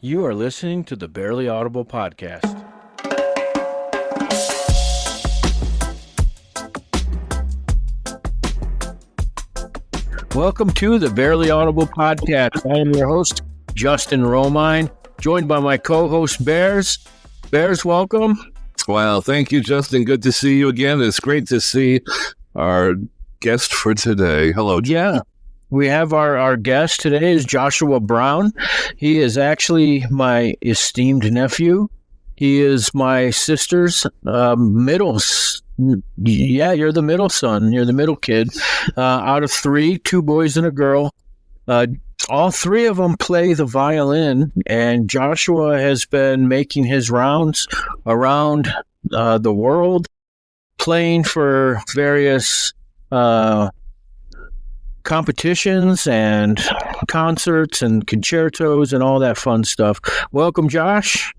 You are listening to the Barely Audible podcast. Welcome to the Barely Audible podcast. I am your host, Justin Romine, joined by my co-host, Bearz. Bearz, welcome. Well, thank you, Justin. Good to see you again. It's great to see our guest for today. Hello. Yeah. We have our guest today is Joshua Brown. He is actually my esteemed nephew. He is my sister's middle. Yeah, you're the middle son. You're the middle kid. Out of three, two boys and a girl. All three of them play the violin, and Joshua has been making his rounds around the world, playing for various competitions and concerts and concertos and all that fun stuff. Welcome, Josh.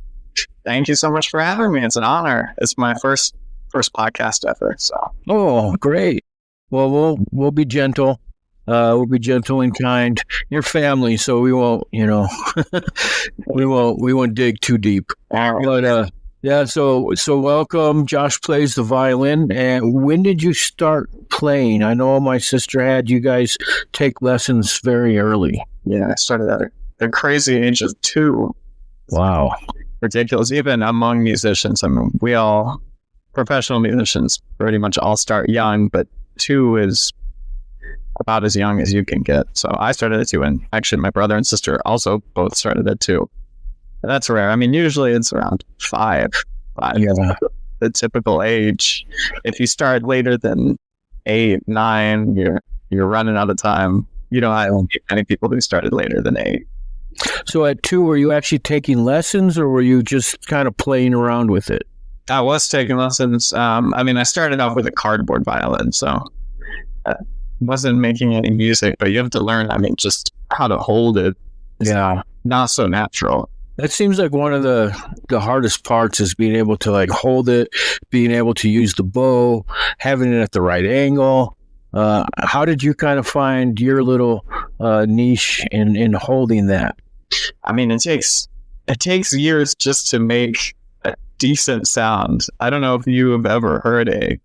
Thank you so much for having me. It's an honor. It's my first podcast ever. So. Oh, great. Well, we'll be gentle. We'll be gentle and kind. You're family, so we won't, we won't dig too deep. But yeah, so welcome. Josh plays the violin. And when did you start playing? I know my sister had you guys take lessons very early. Yeah, I started at the crazy age of 2. Wow. Ridiculous. Even among musicians, I mean, we all, professional musicians, pretty much all start young, but 2 is about as young as you can get. So I started at 2, and actually my brother and sister also both started at 2. That's rare. I mean, usually it's around 5. Yeah. The typical age. If you start later than 8, 9, you're running out of time. I don't meet many people who started later than 8. So at 2, were you actually taking lessons, or were you just kind of playing around with it? I was taking lessons. I started off with a cardboard violin, so I wasn't making any music, but you have to learn, just how to hold it. It's not so natural. That seems like one of the hardest parts is being able to hold it, being able to use the bow, having it at the right angle. How did you kind of find your little niche in holding that? It takes years just to make a decent sound. I don't know if you have ever heard a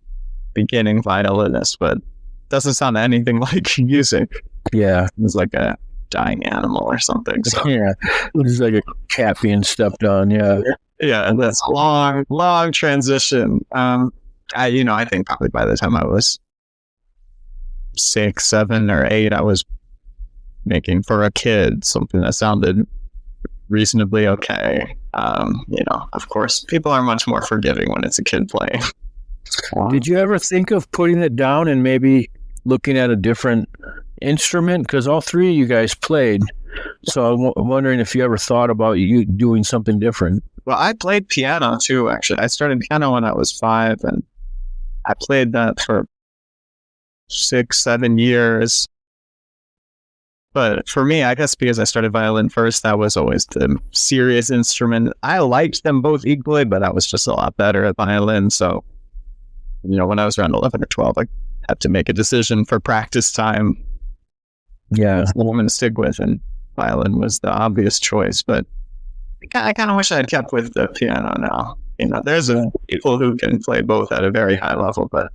beginning violinist, but it doesn't sound anything like music. Yeah. It's like a dying animal or something. So. Yeah, it's like a cat being stepped on. Yeah, and that's long transition. I think probably by the time I was 6, 7, or 8, I was making for a kid something that sounded reasonably okay. Of course, people are much more forgiving when it's a kid playing. Did you ever think of putting it down and maybe looking at a different instrument? Because all three of you guys played, so I'm wondering if you ever thought about you doing something different. Well, I played piano too, actually. I started piano when I was 5, and I played that for 6, 7 years. But for me, I guess because I started violin first, that was always the serious instrument. I liked them both equally, but I was just a lot better at violin. So, when I was around 11 or 12, I had to make a decision for practice time. Yeah, the woman to stick with, and violin was the obvious choice. But I kind of wish I had kept with the piano now. There's people who can play both at a very high level, but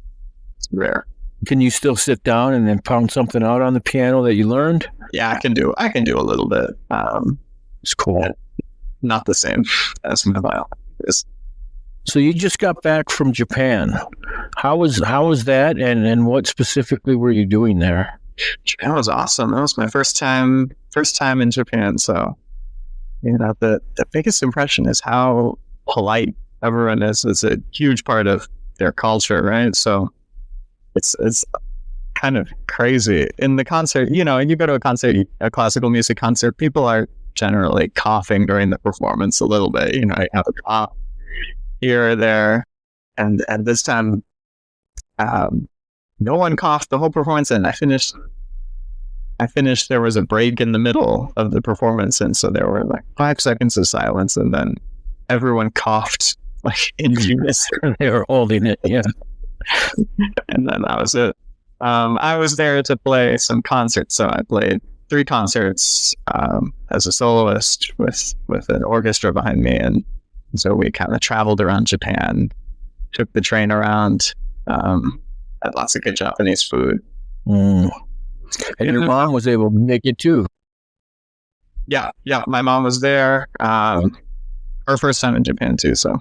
it's rare. Can you still sit down and then pound something out on the piano that you learned? Yeah, I can do a little bit. It's cool. Not the same as my violin is. So you just got back from Japan. How was that, and what specifically were you doing there? Japan was awesome. That was my first time in Japan. So, the biggest impression is how polite everyone is. It's a huge part of their culture, right? So, it's kind of crazy. In the concert, you go to a concert, a classical music concert, people are generally coughing during the performance a little bit. You have a cough here or there, and this time, no one coughed the whole performance, and I finished. There was a break in the middle of the performance, and so there were 5 seconds of silence, and then everyone coughed in unison. They were holding it, yeah. And then that was it. I was there to play some concerts, so I played 3 concerts as a soloist with an orchestra behind me, and so we kind of traveled around Japan, took the train around, had lots of good Japanese food. And your mom was able to make it too. Yeah, my mom was there. Her first time in Japan too, so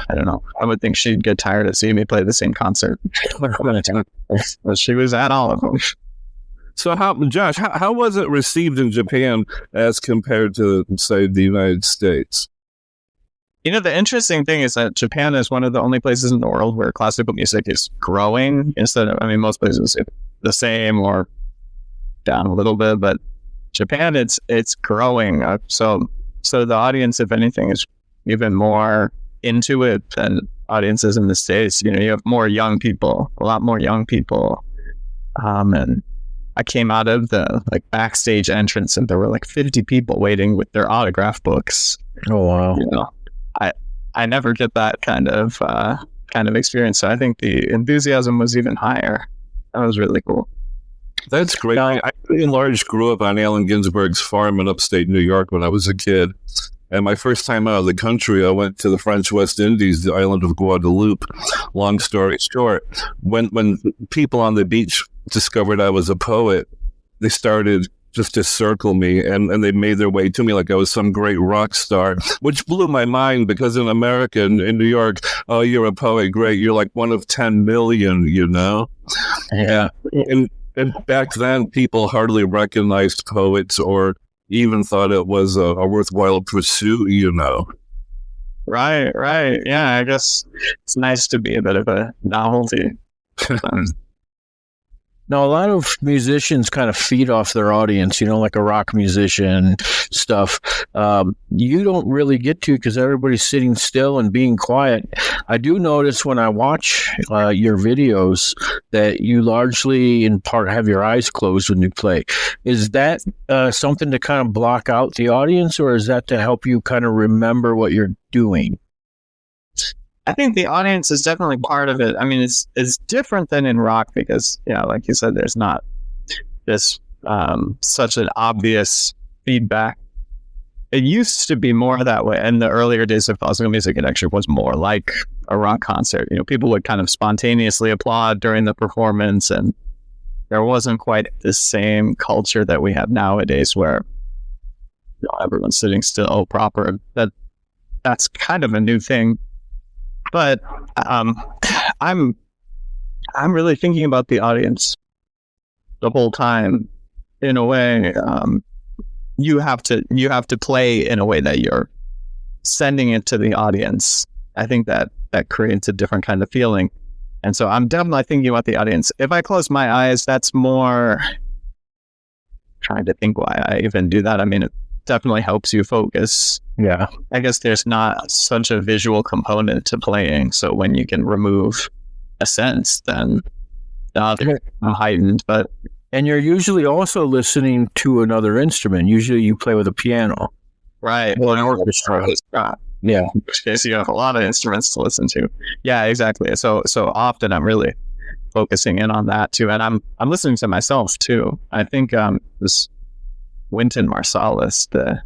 I don't know. I would think she'd get tired of seeing me play the same concert. But she was at all of them. So, Josh, how was it received in Japan as compared to, say, the United States? The interesting thing is that Japan is one of the only places in the world where classical music is growing instead of, most places it's the same or down a little bit, but Japan, it's growing. So the audience, if anything, is even more into it than audiences in the States. You have more young people, a lot more young people. And I came out of the backstage entrance and there were 50 people waiting with their autograph books. Oh, wow. I never get that kind of experience. So I think the enthusiasm was even higher. That was really cool. That's great. I in large grew up on Allen Ginsberg's farm in upstate New York when I was a kid. And my first time out of the country, I went to the French West Indies, the island of Guadeloupe. Long story short, when people on the beach discovered I was a poet, they started just to circle me, and they made their way to me like I was some great rock star, which blew my mind because in America, in New York, oh, you're a poet, great. You're like one of 10 million, Yeah. And back then, people hardly recognized poets or even thought it was a worthwhile pursuit, Right. Yeah, I guess it's nice to be a bit of a novelty. Now, a lot of musicians kind of feed off their audience, like a rock musician stuff. You don't really get to because everybody's sitting still and being quiet. I do notice when I watch your videos that you largely, in part, have your eyes closed when you play. Is that something to kind of block out the audience, or is that to help you kind of remember what you're doing? I think the audience is definitely part of it. It's different than in rock because, like you said, there's not this such an obvious feedback. It used to be more that way. In the earlier days of classical music, it actually was more like a rock concert. People would kind of spontaneously applaud during the performance, and there wasn't quite the same culture that we have nowadays where everyone's sitting still proper. That's kind of a new thing. But I'm really thinking about the audience the whole time. In a way, you have to play in a way that you're sending it to the audience. I think that creates a different kind of feeling. And so I'm definitely thinking about the audience. If I close my eyes, that's more trying to think why I even do that. It definitely helps you focus. Yeah. I guess there's not such a visual component to playing. So when you can remove a sense, then I'm heightened. And you're usually also listening to another instrument. Usually you play with a piano. Right. Well, an orchestra. Yeah. In which case you have a lot of instruments to listen to. Yeah, exactly. So often I'm really focusing in on that too. And I'm listening to myself too. I think this Wynton Marsalis, the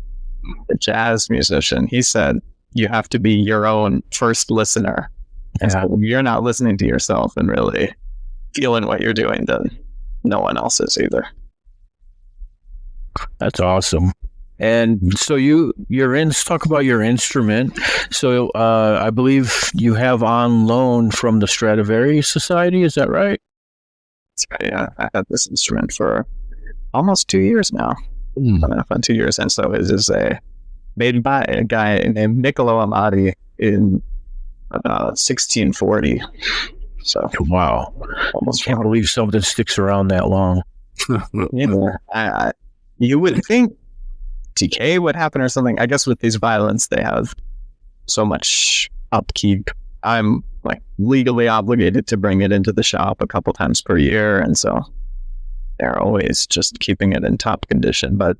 jazz musician, he said you have to be your own first listener. And so if you're not listening to yourself and really feeling what you're doing, then no one else is either. That's awesome. And so let's talk about your instrument. So I believe you have on loan from the Stradivarius Society, is that right? That's right, yeah. I had this instrument for almost 2 years now. Coming up on 2 years, and so it is made by a guy named Niccolo Amati in 1640. So wow, almost can't believe something sticks around that long. You would think decay would happen or something. I guess with these violins, they have so much upkeep. I'm legally obligated to bring it into the shop a couple times per year, and so they're always just keeping it in top condition. But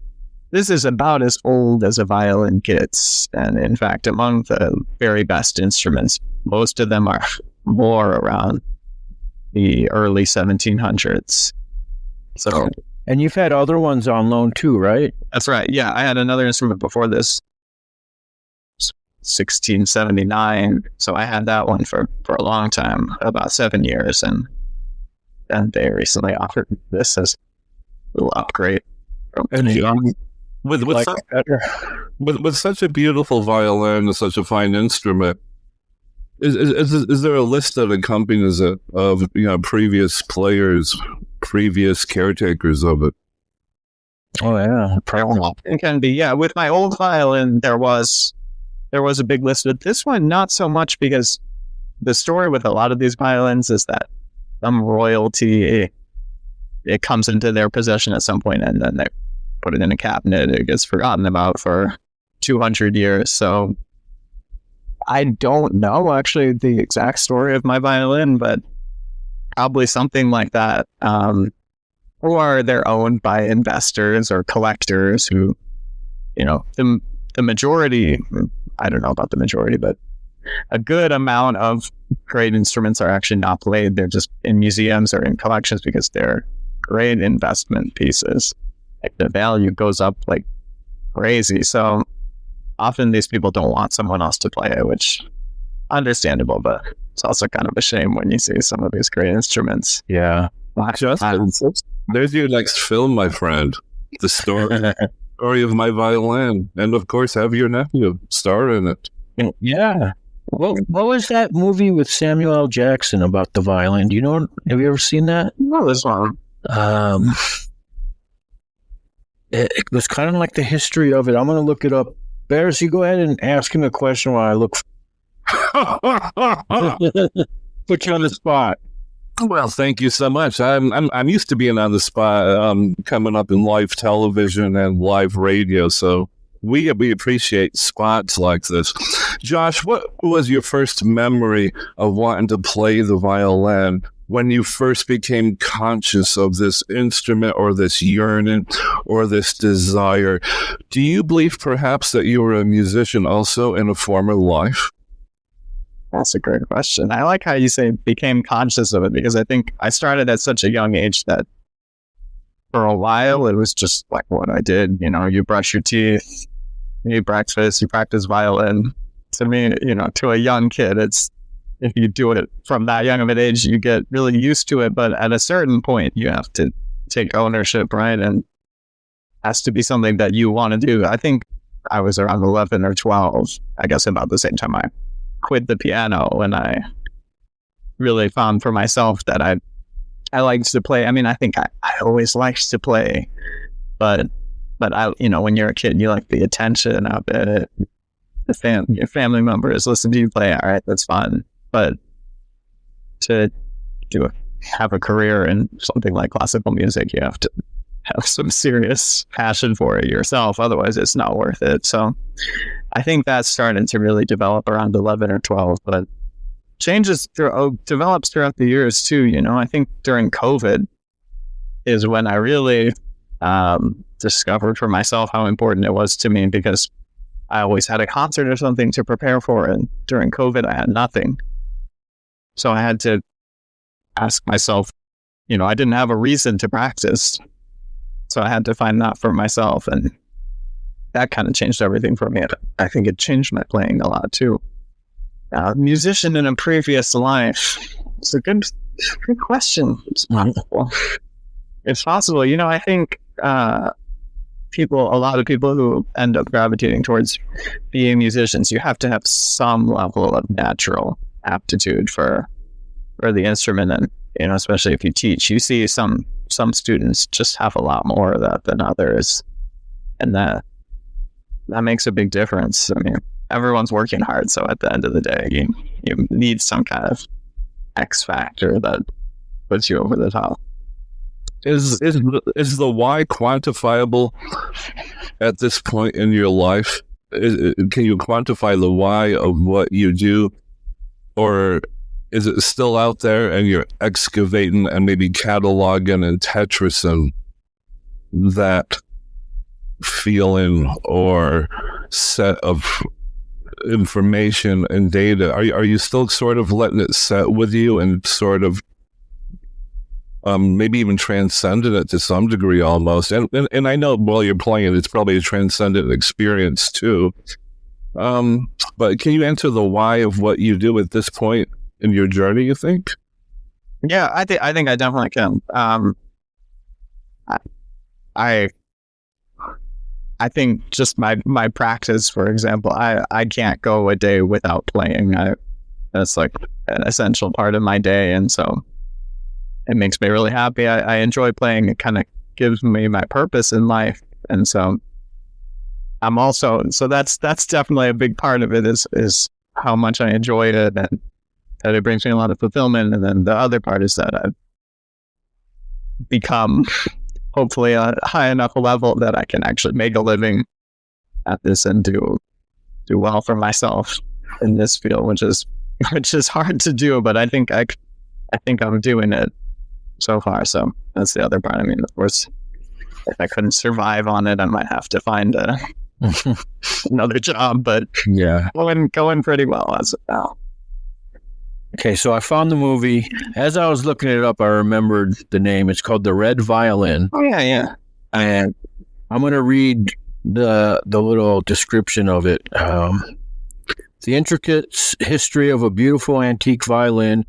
this is about as old as a violin gets. And in fact, among the very best instruments, most of them are more around the early 1700s. So And you've had other ones on loan too, right? That's right. Yeah, I had another instrument before this, 1679. So I had that one for a long time, about 7 years, and they recently offered this as a little upgrade. And with such a beautiful violin and such a fine instrument, is there a list that accompanies it of previous players, previous caretakers of it? Oh yeah, probably. It can be. Yeah, with my old violin, there was a big list. But this one, not so much, because the story with a lot of these violins is that some royalty, it comes into their possession at some point, and then they put it in a cabinet. It gets forgotten about for 200 years. So I don't know actually the exact story of my violin, but probably something like that. Or they're owned by investors or collectors who, the majority, I don't know about the majority, but a good amount of great instruments are actually not played. They're just in museums or in collections because they're great investment pieces. Like the value goes up like crazy. So often these people don't want someone else to play it, which understandable, but it's also kind of a shame when you see some of these great instruments. Yeah. Justin, there's your next film, my friend. The story of my violin, and of course have your nephew star in it. Yeah. What was that movie with Samuel L. Jackson about the violin? Do you know? Have you ever seen that? No, this one. It was kind of like the history of it. I'm going to look it up. Bearz, you go ahead and ask him a question while I look. Put you on the spot. Well, thank you so much. I'm used to being on the spot, coming up in live television and live radio, so we appreciate spots like this. Josh, what was your first memory of wanting to play the violin? When you first became conscious of this instrument or this yearning or this desire, do you believe perhaps that you were a musician also in a former life? That's a great question. I like how you say became conscious of it, because I think I started at such a young age that for a while it was just like what I did. You brush your teeth, you eat breakfast, you practice violin. To me, to a young kid, it's, if you do it from that young of an age, you get really used to it. But at a certain point, you have to take ownership, right? And it has to be something that you want to do. I think I was around 11 or 12, I guess about the same time I quit the piano, when I really found for myself that I liked to play. I mean, I think I always liked to play, but I, when you're a kid, you like the attention of it. Your family members listen to you play. All right, that's fun. But to have a career in something like classical music, you have to have some serious passion for it yourself. Otherwise, it's not worth it. So I think that started to really develop around 11 or 12, but develops throughout the years too. I think during COVID is when I really discovered for myself how important it was to me, because I always had a concert or something to prepare for, and during COVID I had nothing. So I had to ask myself, I didn't have a reason to practice. So I had to find that for myself, and that kind of changed everything for me. I think it changed my playing a lot too. Musician in a previous life. It's a good question. It's possible. It's possible. I think a lot of people who end up gravitating towards being musicians, you have to have some level of natural aptitude for the instrument, and especially if you teach, you see some students just have a lot more of that than others, and that makes a big difference. I mean, everyone's working hard, so at the end of the day, you need some kind of X factor that puts you over the top. Is the why quantifiable at this point in your life? Can you quantify the why of what you do, or is it still out there and you're excavating and maybe cataloging and Tetrising that feeling or set of information and data? Are you still sort of letting it set with you and sort of maybe even transcended it to some degree almost. And I know while you're playing it, it's probably a transcendent experience too. But can you answer the why of what you do at this point in your journey, you think? Yeah, I think I definitely can. I think just my practice, for example, I can't go a day without playing. That's like an essential part of my day, and so it makes me really happy. I enjoy playing. It kind of gives me my purpose in life, and so I'm also, so that's definitely a big part of it is how much I enjoy it, and that it brings me a lot of fulfillment. And then the other part is that I've become hopefully a high enough level that I can actually make a living at this and do well for myself in this field, which is hard to do, but I think I'm doing it so far. So that's the other part. I mean, of course, if I couldn't survive on it, I might have to find another job, but yeah, going pretty well as of now. Okay, so I found the movie. As I was looking it up, I remembered the name. It's called The Red Violin. Oh, yeah. And I'm going to read the little description of it. The intricate history of a beautiful antique violin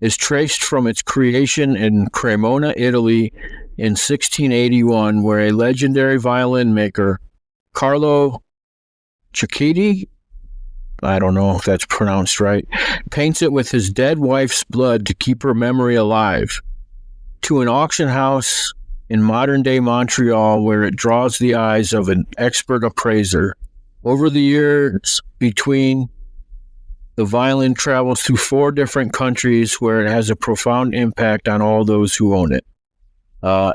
is traced from its creation in Cremona, Italy in 1681, where a legendary violin maker, Carlo Cicchetti, I don't know if that's pronounced right, paints it with his dead wife's blood to keep her memory alive, to an auction house in modern-day Montreal where it draws the eyes of an expert appraiser. Over the years between, the violin travels through 4 different countries where it has a profound impact on all those who own it.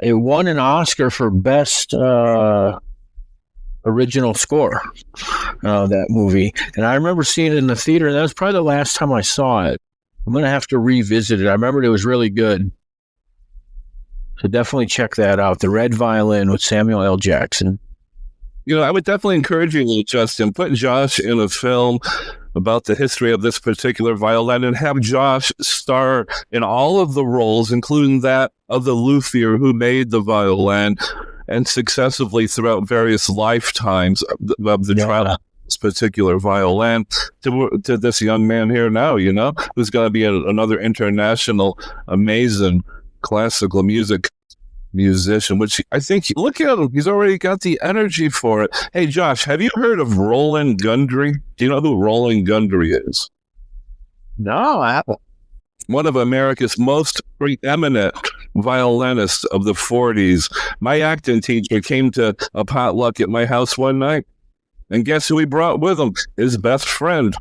It won an Oscar for Best Original Score, that movie. And I remember seeing it in the theater, and that was probably the last time I saw it. I'm going to have to revisit it. I remember it was really good. So definitely check that out. The Red Violin with Samuel L. Jackson. You know, I would definitely encourage you, Justin, put Josh in a film about the history of this particular violin and have Josh star in all of the roles, including that of the luthier who made the violin, and successively throughout various lifetimes of the trial of this particular violin to this young man here now, you know, who's going to be another international, amazing classical music musician, which I think, look at him, he's already got the energy for it. Hey, Josh, have you heard of Roland Gundry? Do you know who Roland Gundry is? No, I haven't. One of America's most preeminent violinists of the 40s. My acting teacher came to a potluck at my house one night, and guess who he brought with him? His best friend,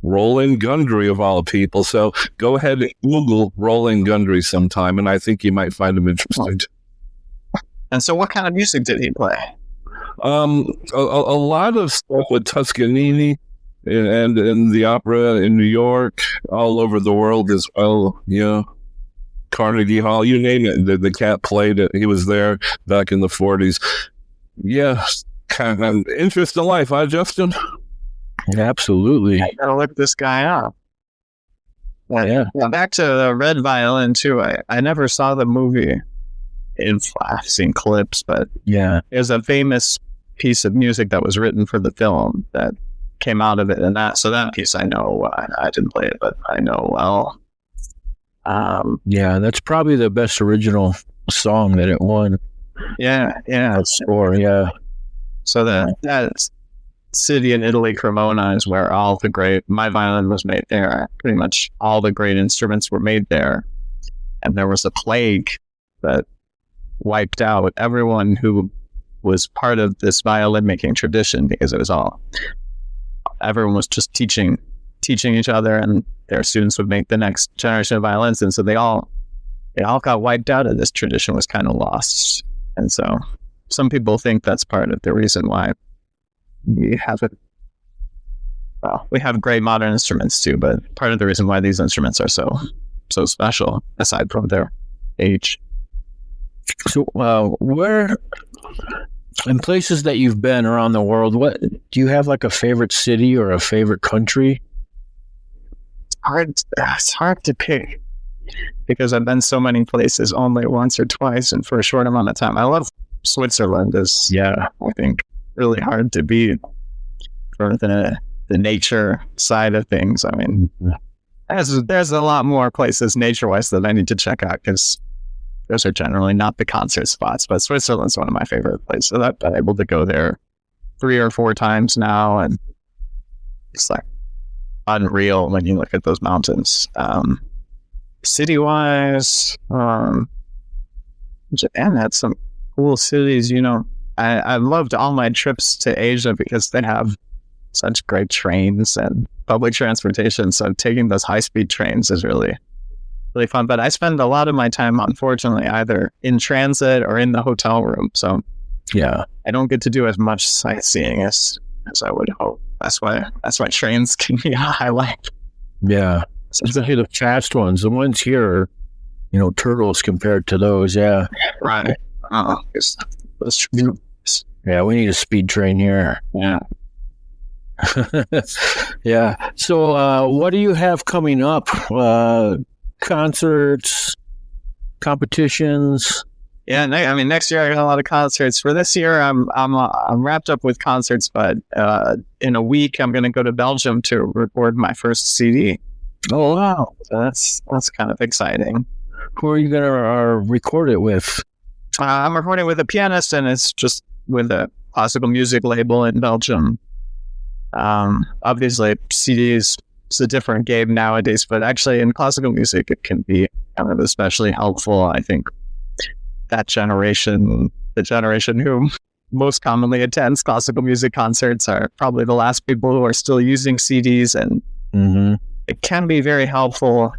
Roland Gundry, of all people. So go ahead and Google Roland Gundry sometime, and I think you might find him interesting. And so what kind of music did he play? A lot of stuff with Toscanini and in the opera in New York, all over the world as well. Yeah. Carnegie Hall, you name it. The cat played it. He was there back in the 40s. Yeah. Kind of interest in life, huh, Justin? Absolutely. I gotta look this guy up. Yeah. Back to the Red Violin, too. I never saw the movie. I've seen clips, but yeah, there's a famous piece of music that was written for the film that came out of it, and that piece I know. I didn't play it, but I know well. Yeah, that's probably the best original song that it won. Yeah. That score, yeah. So that city in Italy, Cremona, is where my violin was made there. Pretty much all the great instruments were made there, and there was a plague that wiped out everyone who was part of this violin making tradition, because everyone was just teaching each other, and their students would make the next generation of violins, and so they all got wiped out, and this tradition was kind of lost. And so some people think that's part of the reason why we have great modern instruments too, but part of the reason why these instruments are so special, aside from their age. So, where, in places that you've been around the world, what do you have, like a favorite city or a favorite country? It's hard to pick. because I've been so many places only once or twice and for a short amount of time. I love Switzerland. Is I think really hard to beat for the nature side of things. I mean, there's a lot more places nature-wise that I need to check out because those are generally not the concert spots. But Switzerland's one of my favorite places. So I've been able to go there 3 or 4 times now, and it's like unreal when you look at those mountains. City-wise, Japan had some cool cities. You know, I loved all my trips to Asia because they have such great trains and public transportation. So taking those high-speed trains is really, really fun. But I spend a lot of my time, unfortunately, either in transit or in the hotel room. So yeah, I don't get to do as much sightseeing as I would hope. That's why trains can be a highlight. Yeah, especially the fast ones. The ones here are, you know, turtles compared to those. Yeah, right. Yeah, we need a speed train here. Yeah. Yeah. So, what do you have coming up? Concerts, competitions? Yeah, I mean, next year I got a lot of concerts. For this year, I'm wrapped up with concerts, but in a week I'm going to go to Belgium to record my first CD. Oh wow, so that's kind of exciting. Who are you going to record it with? I'm recording with a pianist, and it's just with a classical music label in Belgium. Obviously, CDs is a different game nowadays, but actually in classical music, it can be kind of especially helpful. I think that generation, the generation who most commonly attends classical music concerts, are probably the last people who are still using CDs, and it can be very helpful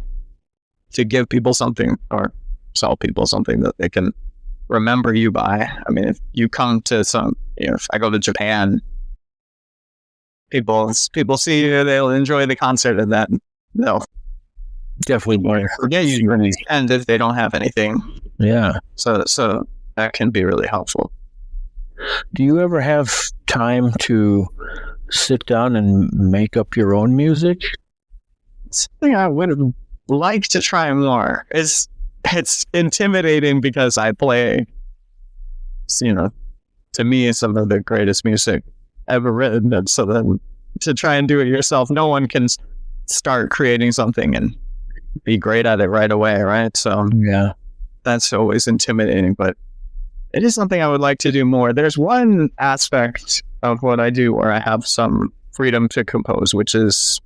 to give people something or sell people something that they can remember you by. I mean, if you come to if I go to Japan, people see you, they'll enjoy the concert, and then they'll definitely forget you, and if they don't have anything. Yeah. So that can be really helpful. Do you ever have time to sit down and make up your own music? Something I would like to try more. It's intimidating because I play, to me, some of the greatest music ever written, and so then to try and do it yourself, no one can start creating something and be great at it right away, right? So yeah, that's always intimidating, but it is something I would like to do more. There's one aspect of what I do where I have some freedom to compose, which is,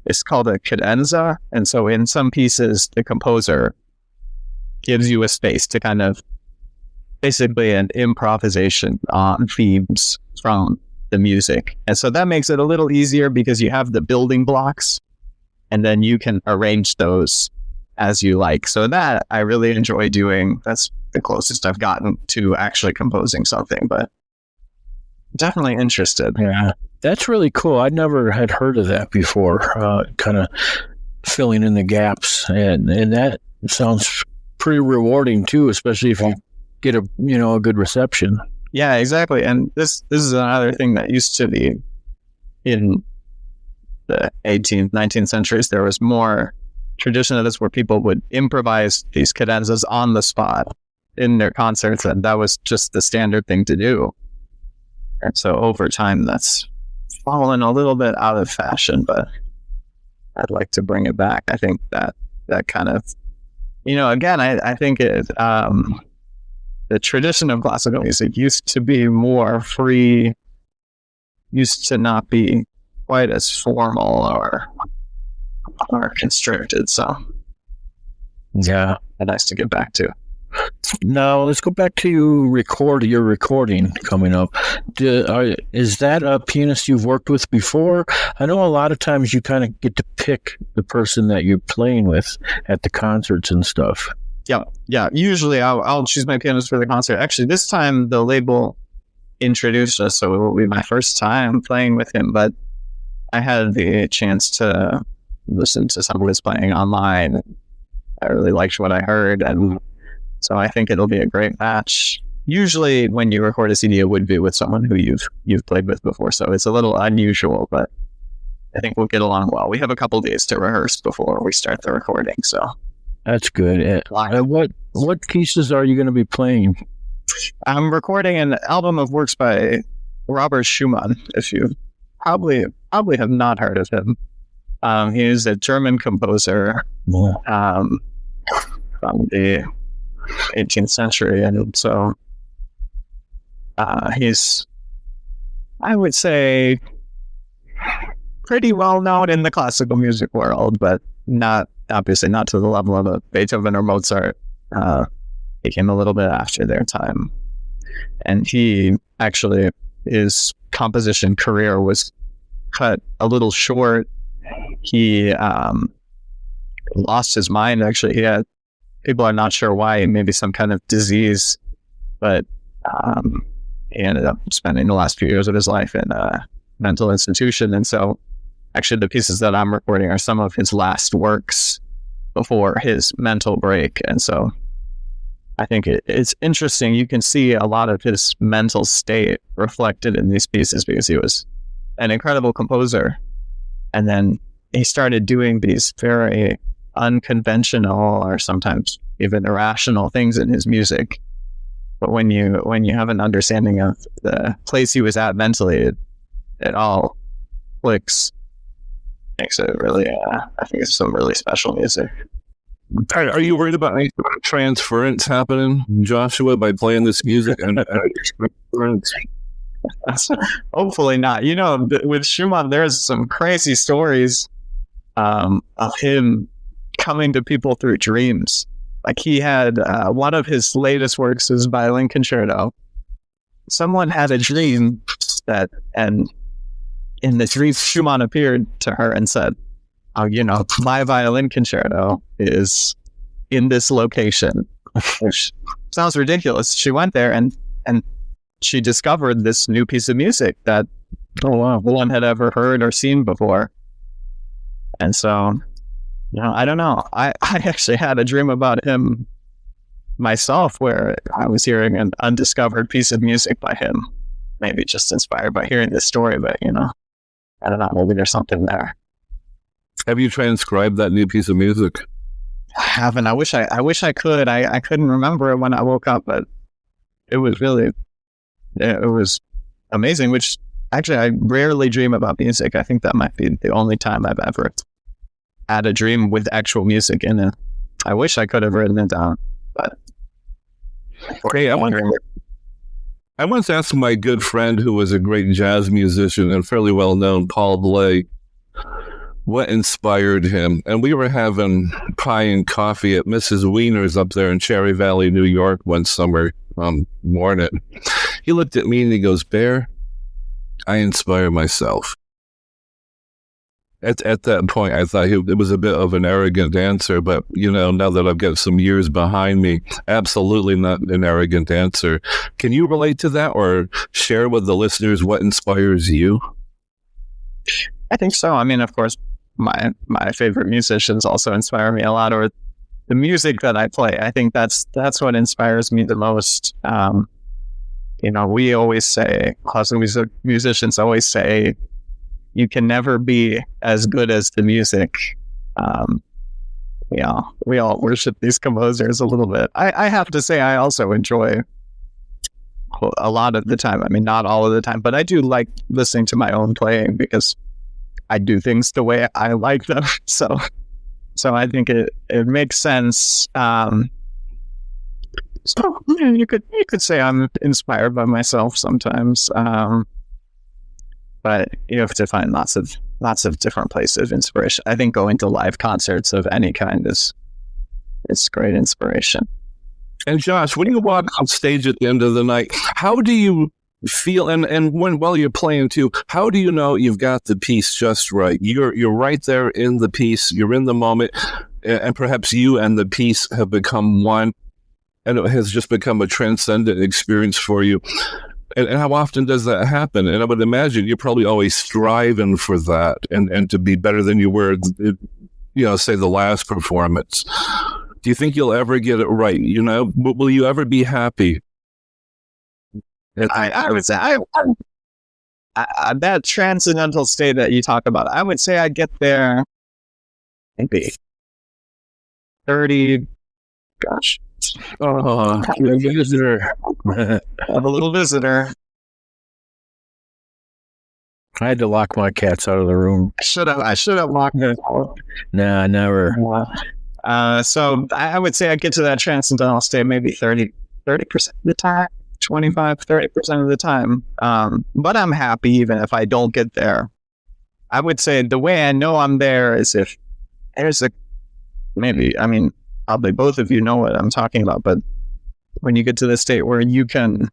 it's called a cadenza. And so in some pieces, the composer gives you a space to kind of basically an improvisation on themes from the music. And so that makes it a little easier because you have the building blocks and then you can arrange those as you like. So that I really enjoy doing. That's the closest I've gotten to actually composing something, but definitely interested. Yeah, that's really cool. I never had heard of that before, kind of filling in the gaps. And that sounds pretty rewarding too, especially if you get a good reception. Yeah, exactly. And this is another thing that used to be in the 18th, 19th centuries. There was more tradition of this where people would improvise these cadenzas on the spot in their concerts, and that was just the standard thing to do. And so over time, that's fallen a little bit out of fashion, but I'd like to bring it back. I think that kind of, again, I think the tradition of classical music used to be more free, used to not be quite as formal or constricted. So yeah, nice to get back to. Now let's go back to your recording coming up. Is that a pianist you've worked with before? I know a lot of times you kind of get to pick the person that you're playing with at the concerts and stuff. Yeah. Usually I'll choose my pianist for the concert. Actually, this time the label introduced us, so it will be my first time playing with him, but I had the chance to listen to some of his playing online. I really liked what I heard, and so I think it'll be a great match. Usually when you record a CD, it would be with someone who you've played with before, so it's a little unusual, but I think we'll get along well. We have a couple days to rehearse before we start the recording, so That's good. What pieces are you going to be playing? I'm recording an album of works by Robert Schumann. If you probably have not heard of him, he is a German composer from the 18th century, and so he's, I would say, pretty well known in the classical music world, but obviously not to the level of a Beethoven or Mozart. He came a little bit after their time. And he actually, his composition career was cut a little short. He lost his mind, actually. People are not sure why, maybe some kind of disease, but he ended up spending the last few years of his life in a mental institution. And so actually the pieces that I'm recording are some of his last works before his mental break. And so I think it's interesting. You can see a lot of his mental state reflected in these pieces because he was an incredible composer. And then he started doing these very unconventional or sometimes even irrational things in his music. But when you have an understanding of the place he was at mentally, it all clicks. Makes it really, I think it's some really special music. Are you worried about any transference happening, Joshua, by playing this music? Hopefully not. You know, with Schumann, there's some crazy stories of him coming to people through dreams. Like he had one of his latest works is Violin Concerto. Someone had a dream and in the dream, Schumann appeared to her and said, "Oh, you know, my Violin Concerto is in this location," which sounds ridiculous. She went there and she discovered this new piece of music that no one had ever heard or seen before. And so, you know, I don't know. I actually had a dream about him myself where I was hearing an undiscovered piece of music by him. Maybe just inspired by hearing this story, but, you know, I don't know. Maybe there's something there. Have you transcribed that new piece of music? I haven't. I wish I could. I couldn't remember it when I woke up, but it was amazing, which actually I rarely dream about music. I think that might be the only time I've ever had a dream with actual music in it. I wish I could have written it down, but okay, I once asked my good friend who was a great jazz musician and fairly well known, Paul Bley, what inspired him. And we were having pie and coffee at Mrs. Wiener's up there in Cherry Valley, New York one summer morning. He looked at me and he goes, "Bear, I inspire myself." At that point, I thought it was a bit of an arrogant answer, but, you know, now that I've got some years behind me, absolutely not an arrogant answer. Can you relate to that or share with the listeners what inspires you? I think so. I mean, of course, my favorite musicians also inspire me a lot, or the music that I play. I think that's what inspires me the most. You know, we always say, classical musicians always say, you can never be as good as the music. We all worship these composers a little bit. I have to say, I also enjoy a lot of the time. I mean, not all of the time, but I do like listening to my own playing because I do things the way I like them. So I think it makes sense. So you could say I'm inspired by myself sometimes. But you have to find lots of different places of inspiration. I think going to live concerts of any kind is great inspiration. And Josh, when you walk on stage at the end of the night, how do you feel? And while you're playing too, how do you know you've got the piece just right? You're right there in the piece. You're in the moment, and perhaps you and the piece have become one, and it has just become a transcendent experience for you. And how often does that happen? And I would imagine you're probably always striving for that and to be better than you were, say the last performance. Do you think you'll ever get it right? You know, will you ever be happy? I would say that transcendental state that you talk about, I would say I get there maybe 30. Gosh. Oh, a visitor. I have a little visitor. I had to lock my cats out of the room. I should have locked it out. Nah, never. So I would say I get to that transcendental state maybe 30% of the time, 25-30% of the time. But I'm happy even if I don't get there. I would say the way I know I'm there is if there's probably both of you know what I'm talking about, but when you get to the state where you can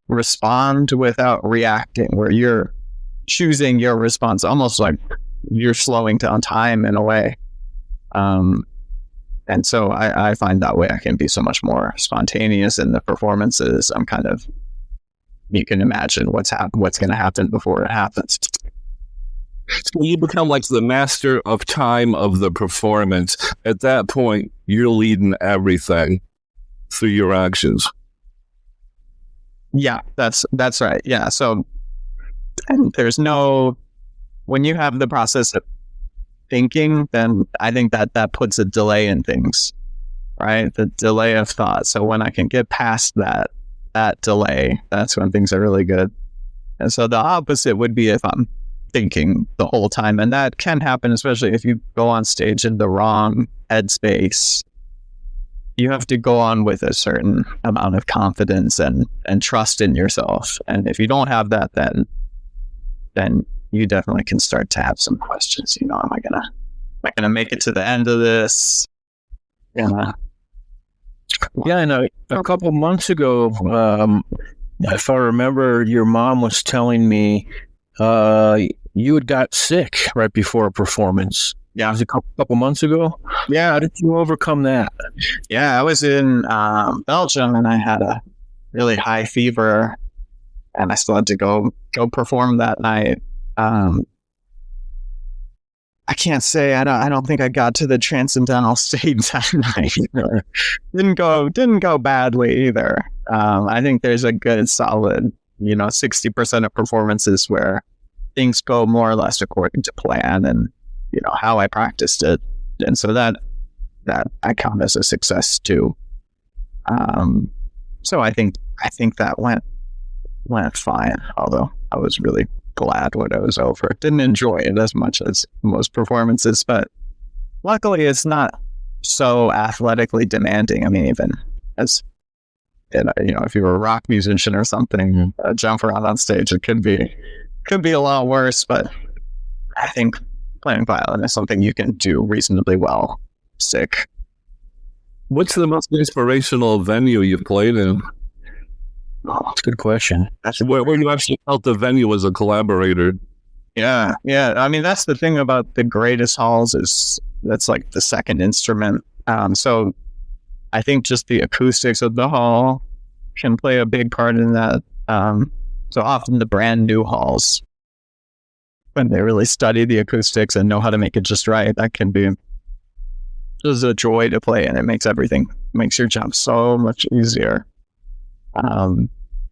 respond without reacting, where you're choosing your response, almost like you're slowing down time in a way. And so I find that way I can be so much more spontaneous in the performances. You can imagine what's going to happen before it happens. So you become like the master of time of the performance. At that point, you're leading everything through your actions. Yeah, that's right. Yeah. So and when you have the process of thinking, then I think that puts a delay in things, right? The delay of thought. So when I can get past that delay, that's when things are really good. And so the opposite would be if I'm thinking the whole time, and that can happen, especially if you go on stage in the wrong headspace. You have to go on with a certain amount of confidence and trust in yourself. And if you don't have that, then you definitely can start to have some questions. Am I gonna make it to the end of this? Yeah, and a couple months ago, if I remember, your mom was telling me you had got sick right before a performance. Yeah, it was a couple months ago. Yeah. How did you overcome that? Yeah, I was in Belgium and I had a really high fever, and I still had to go perform that night. I can't say I don't think I got to the transcendental state that night. Didn't go badly either. I think there's a good solid 60% of performances where things go more or less according to plan and how I practiced it, and so that I count as a success too. So I think that went fine, although I was really glad when it was over. Didn't enjoy it as much as most performances, but luckily it's not so athletically demanding. I mean, even as if you were a rock musician or something, jump around on stage, it could be a lot worse. But I think playing violin is something you can do reasonably well sick. What's the most inspirational venue you've played in? Oh, that's a good question. Where you actually felt the venue as a collaborator. Yeah. I mean, that's the thing about the greatest halls is that's like the second instrument. So I think just the acoustics of the hall can play a big part in that. So often the brand new halls, when they really study the acoustics and know how to make it just right, that can be just a joy to play, and it makes your job so much easier.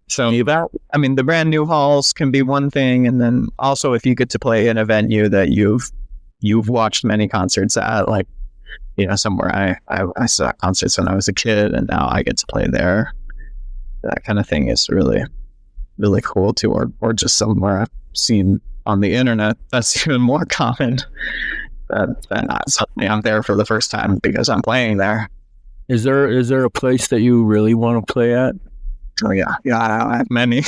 So the brand new halls can be one thing, and then also if you get to play in a venue that you've watched many concerts at, like somewhere I saw concerts when I was a kid, and now I get to play there. That kind of thing is really, really cool too, or just somewhere I've seen on the internet. That's even more common. Than suddenly I'm there for the first time because I'm playing there. Is there a place that you really want to play at? Oh yeah. I have many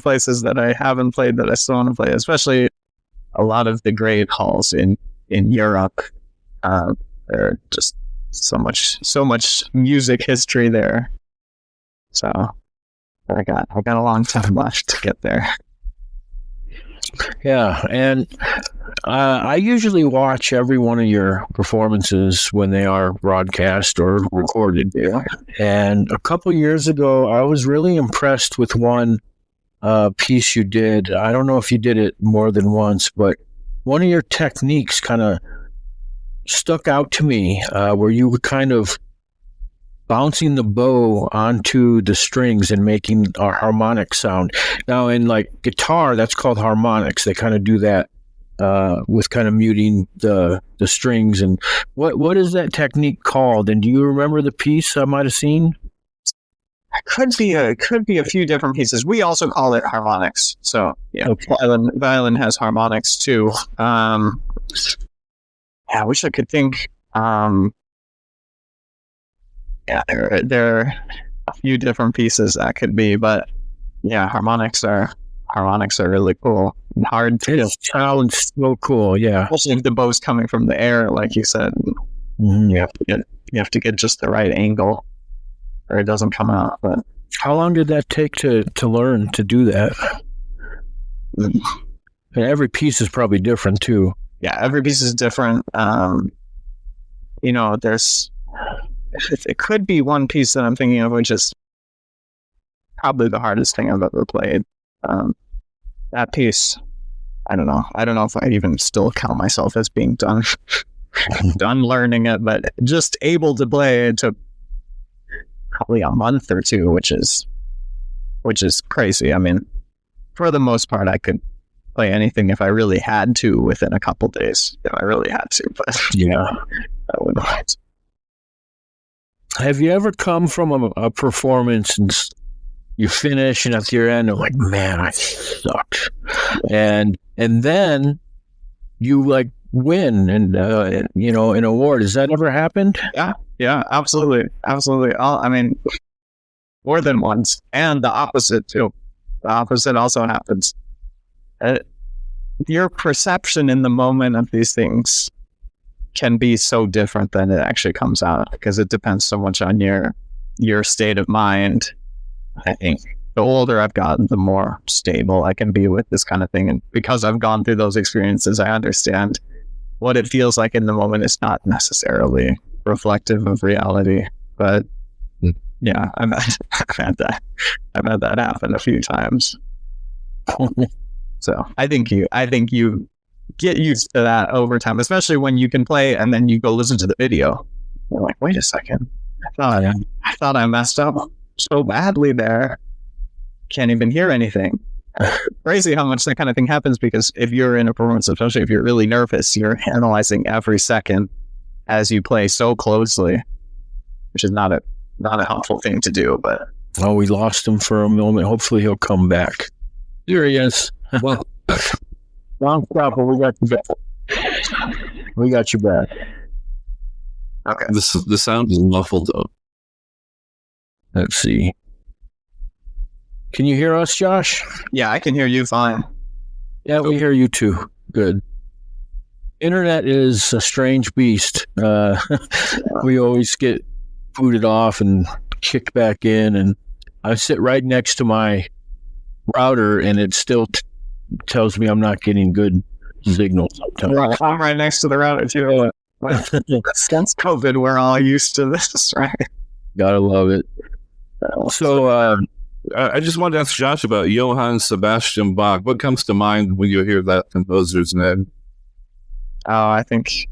places that I haven't played that I still want to play, especially a lot of the great halls in Europe. There are just so much music history there. So I got a long time left to get there. Yeah, and I usually watch every one of your performances when they are broadcast or recorded. Yeah. And a couple years ago, I was really impressed with one piece you did. I don't know if you did it more than once, but one of your techniques kind of stuck out to me, where you were kind of bouncing the bow onto the strings and making a harmonic sound. Now, in like guitar, that's called harmonics. They kind of do that with kind of muting the strings. And what is that technique called? And do you remember the piece I might have seen? It could be a few different pieces. We also call it harmonics. So yeah, okay. Violin has harmonics too. I wish I could think. There are a few different pieces that could be, but yeah, harmonics are really cool and hard to. It sounds so cool, yeah. Especially if the bow's coming from the air, like you said. Mm-hmm. You have to get just the right angle, or it doesn't come out. But how long did that take to learn to do that? And every piece is probably different too. Yeah, every piece is different. It could be one piece that I'm thinking of, which is probably the hardest thing I've ever played. That piece, I don't know if I even still count myself as being done learning it, but just able to play it took probably a month or two, which is crazy. I mean, for the most part, I could play anything if I really had to within a couple days. If I really had to, but yeah, I wouldn't. Have you ever come from a performance and you finish and at your end you're like, man, I sucked, and then you like win and an award? Has that ever happened? Yeah, absolutely. I mean, more than once, and the opposite too. The opposite also happens. Your perception in the moment of these things can be so different than it actually comes out, because it depends so much on your state of mind. I think the older I've gotten, the more stable I can be with this kind of thing. And because I've gone through those experiences, I understand what it feels like in the moment is not necessarily reflective of reality. But yeah, I've had that happen a few times. So I think you get used to that over time, especially when you can play and then you go listen to the video. You're like, wait a second, I thought I messed up so badly there. Can't even hear anything. Crazy how much that kind of thing happens, because if you're in a performance, especially if you're really nervous, you're analyzing every second as you play so closely, which is not a helpful thing to do. But we lost him for a moment. Hopefully he'll come back. Here he is. Well, wrong problem. We got you back. We got you back. Okay. The sound is muffled though. Let's see. Can you hear us, Josh? Yeah, I can hear you fine. Yeah, we hear you too. Good. Internet is a strange beast. We always get booted off and kicked back in, and I sit right next to my router, and it still tells me I'm not getting good signal sometimes. Right. I'm right next to the router too. Since COVID, we're all used to this, right? Gotta love it. So, I just wanted to ask Josh about Johann Sebastian Bach. What comes to mind when you hear that composer's name? Oh, I think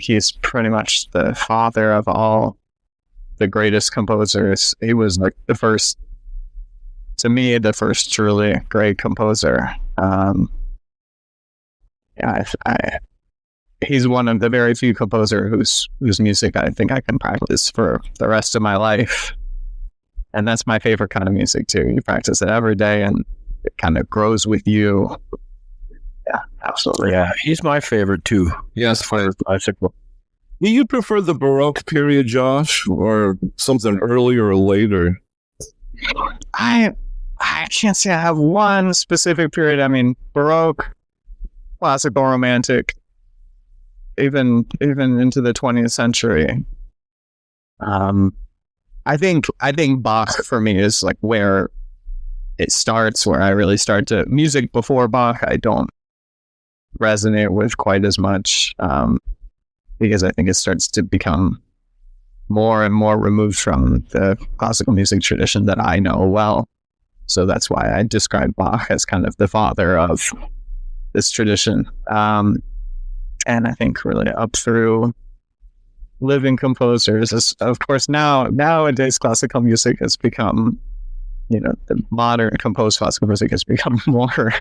he's pretty much the father of all the greatest composers. He was like the first truly great composer. He's one of the very few composers whose music I think I can practice for the rest of my life. And that's my favorite kind of music too. You practice it every day and it kind of grows with you. Yeah, absolutely. Yeah, he's my favorite too. Yes, classical. Do you prefer the Baroque period, Josh, or something earlier or later? I can't say I have one specific period. I mean, Baroque, classical, romantic, even into the 20th century. I think Bach for me is like where it starts, where I really start to music before Bach. I don't resonate with quite as much because I think it starts to become more and more removed from the classical music tradition that I know well. So that's why I describe Bach as kind of the father of this tradition. And I think really up through living composers, of course, nowadays classical music has become, the modern composed classical music has become more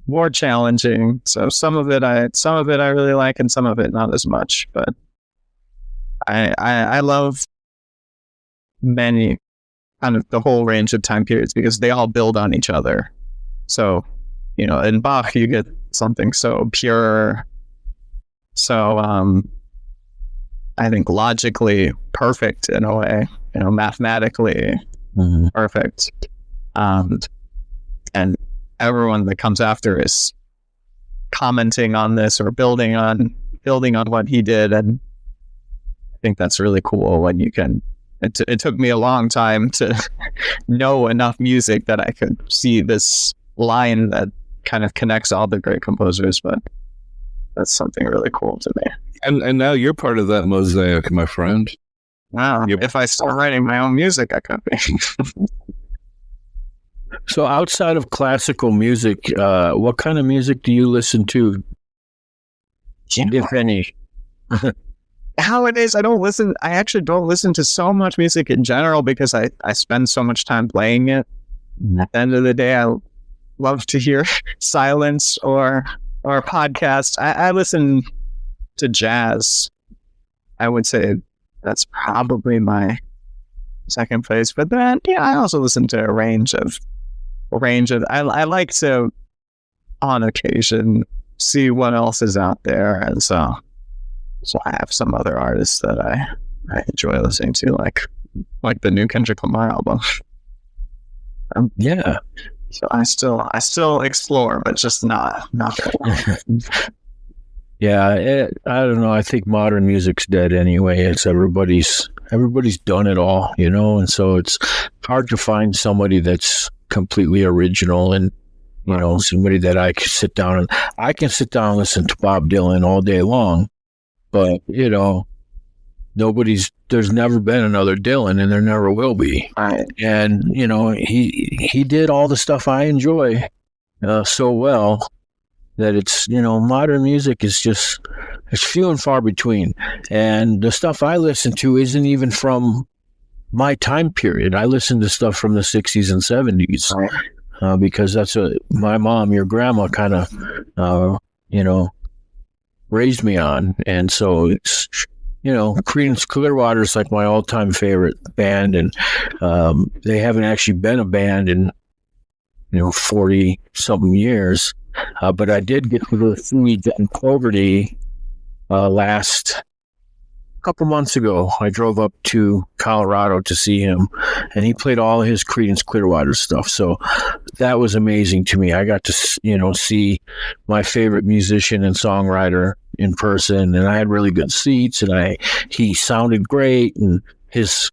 more challenging. So some of it I really like, and some of it not as much. But I love many, kind of the whole range of time periods, because they all build on each other. So, in Bach you get something so pure, so I think logically perfect in a way, mathematically perfect. And everyone that comes after is commenting on this or building on what he did. And I think that's really cool when you can. It took me a long time to know enough music that I could see this line that kind of connects all the great composers, but that's something really cool to me. And now you're part of that mosaic, my friend. Wow. If I start writing my own music, I could be. So outside of classical music, what kind of music do you listen to, if any? Nowadays, I actually don't listen to so much music in general, because I spend so much time playing it. At the end of the day, I love to hear silence or podcasts. I listen to jazz. I would say that's probably my second place. But then, I also listen to a range of. I like to, on occasion, see what else is out there, and so I have some other artists that I enjoy listening to, like the new Kendrick Lamar album. Yeah. So I still explore, but just not very well. Yeah, I don't know. I think modern music's dead anyway. It's everybody's done it all, and so it's hard to find somebody that's completely original, and somebody that I can sit down and listen to Bob Dylan all day long. But there's never been another Dylan, and there never will be. Right. And he did all the stuff I enjoy so well that it's modern music is just, it's few and far between. And the stuff I listen to isn't even from my time period. I listen to stuff from the 60s and 70s because that's what my mom, your grandma, kind of raised me on. And so it's Creedence Clearwater is like my all-time favorite band, and they haven't actually been a band in 40 something years, but I did get to see Dan Fogerty last couple months ago. I drove up to Colorado to see him, and he played all of his Creedence Clearwater stuff. So that was amazing to me. I got to see my favorite musician and songwriter in person, and I had really good seats, and he sounded great, and he has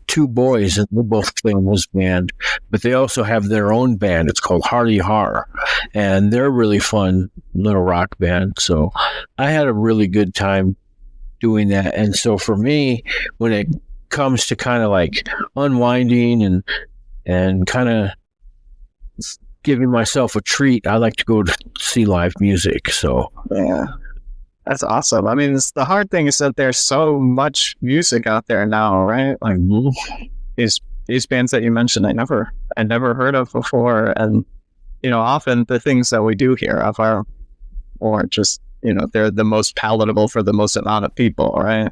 two boys, and they both play in his band, but they also have their own band. It's called Hardy Har, and they're a really fun little rock band. So I had a really good time doing that. And so for me, when it comes to kind of like unwinding and kind of giving myself a treat, I like to go to see live music. So yeah, that's awesome. I mean, the hard thing is that there's so much music out there now, right? Like these bands that you mentioned, I never heard of before, and often the things that we do hear of are, or just they're the most palatable for the most amount of people, right?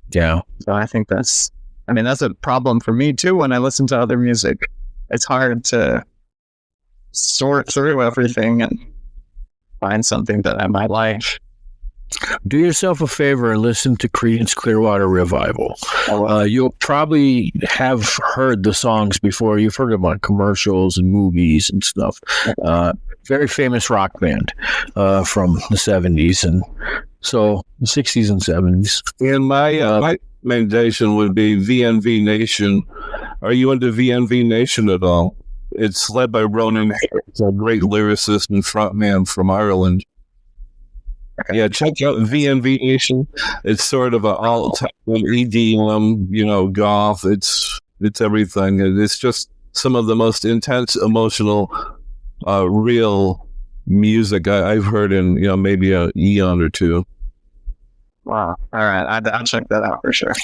Yeah. So I think that's a problem for me too when I listen to other music. It's hard to sort through everything and find something that I might like. Do yourself a favor and listen to Creedence Clearwater Revival. You'll probably have heard the songs before. You've heard them on commercials and movies and stuff. Very famous rock band from the 70s, and so the 60s and 70s. And my recommendation would be VNV Nation. Are you into VNV Nation at all? It's led by Ronan Harris, a great lyricist and frontman from Ireland. Yeah, check out VNV Nation. It's sort of an alt EDM, goth. It's everything. It's just some of the most intense, emotional, real music I've heard in maybe an eon or two. Wow! All right, I'll check that out for sure.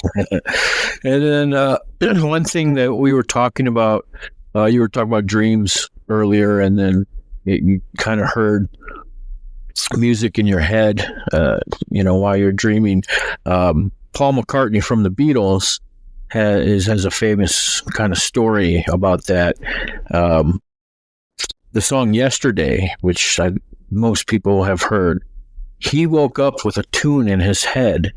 And then one thing that we were talking about, you were talking about dreams earlier, and then you kind of heard music in your head, while you're dreaming. Paul McCartney from the Beatles has a famous kind of story about that. The song Yesterday, which most people have heard, he woke up with a tune in his head.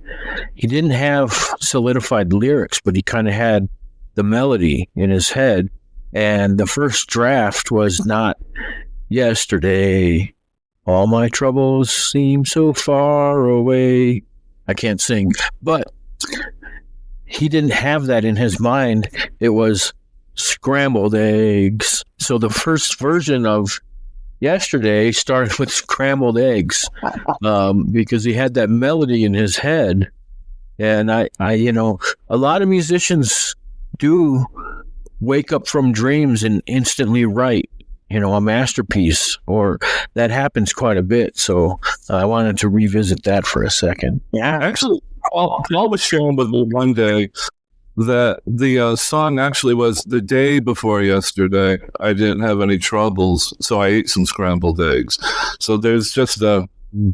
He didn't have solidified lyrics, but he kind of had the melody in his head. And the first draft was not yesterday, all my troubles seem so far away. I can't sing, but he didn't have that in his mind. It was scrambled eggs. So the first version of Yesterday started with scrambled eggs, because he had that melody in his head. And I a lot of musicians do wake up from dreams and instantly write, a masterpiece, or that happens quite a bit. So I wanted to revisit that for a second. Yeah, actually, Paul was sharing with me one day that the song actually was the day before yesterday. I didn't have any troubles, so I ate some scrambled eggs. So there's just a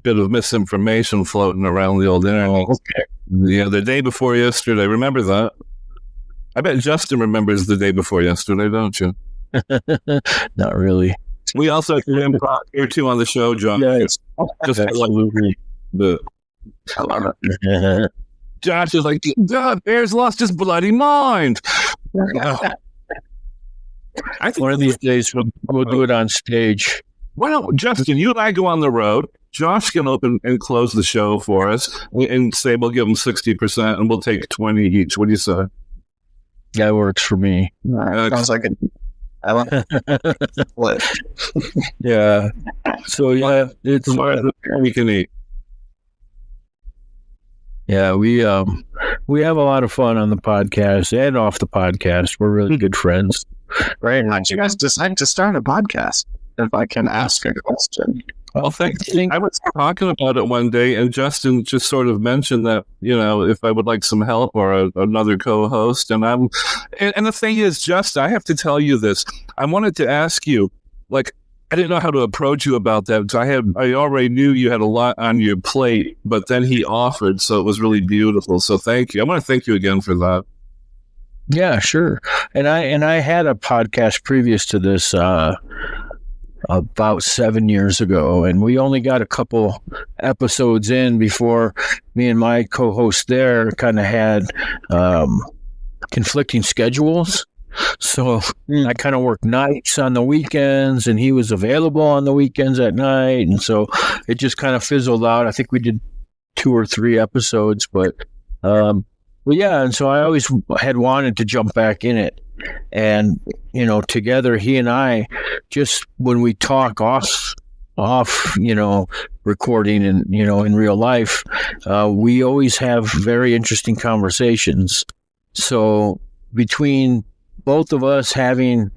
bit of misinformation floating around the old internet. Okay. Yeah, the day before yesterday. Remember that? I bet Justin remembers the day before yesterday, don't you? Not really. We also had him here too on the show, John. Yes, just absolutely. I love it. Josh is like, Bearz lost his bloody mind. I think one of these days we'll do it on stage. Why don't, Justin, you and I go on the road. Josh can open and close the show for us and say we'll give him 60% and we'll take 20 each. What do you say? That works for me. Sounds like I want split. Yeah. So yeah, it's we can eat. Yeah, we have a lot of fun on the podcast and off the podcast. We're really good friends. Right. How did you guys decide to start a podcast? If I can ask a question. Well, I was talking about it one day, and Justin just sort of mentioned that, if I would like some help or another co-host. And and the thing is, Justin, I have to tell you this. I wanted to ask you, I didn't know how to approach you about that, because I already knew you had a lot on your plate, but then he offered, so it was really beautiful. So thank you. I want to thank you again for that. Yeah, sure. And I had a podcast previous to this, about 7 years ago, and we only got a couple episodes in before me and my co-host there kind of had conflicting schedules. So I kind of worked nights on the weekends, and he was available on the weekends at night, and so it just kind of fizzled out. I think we did 2 or 3 episodes, but yeah, and so I always had wanted to jump back in it. And, together, he and I, just when we talk off, recording and, in real life, we always have very interesting conversations. So between both of us having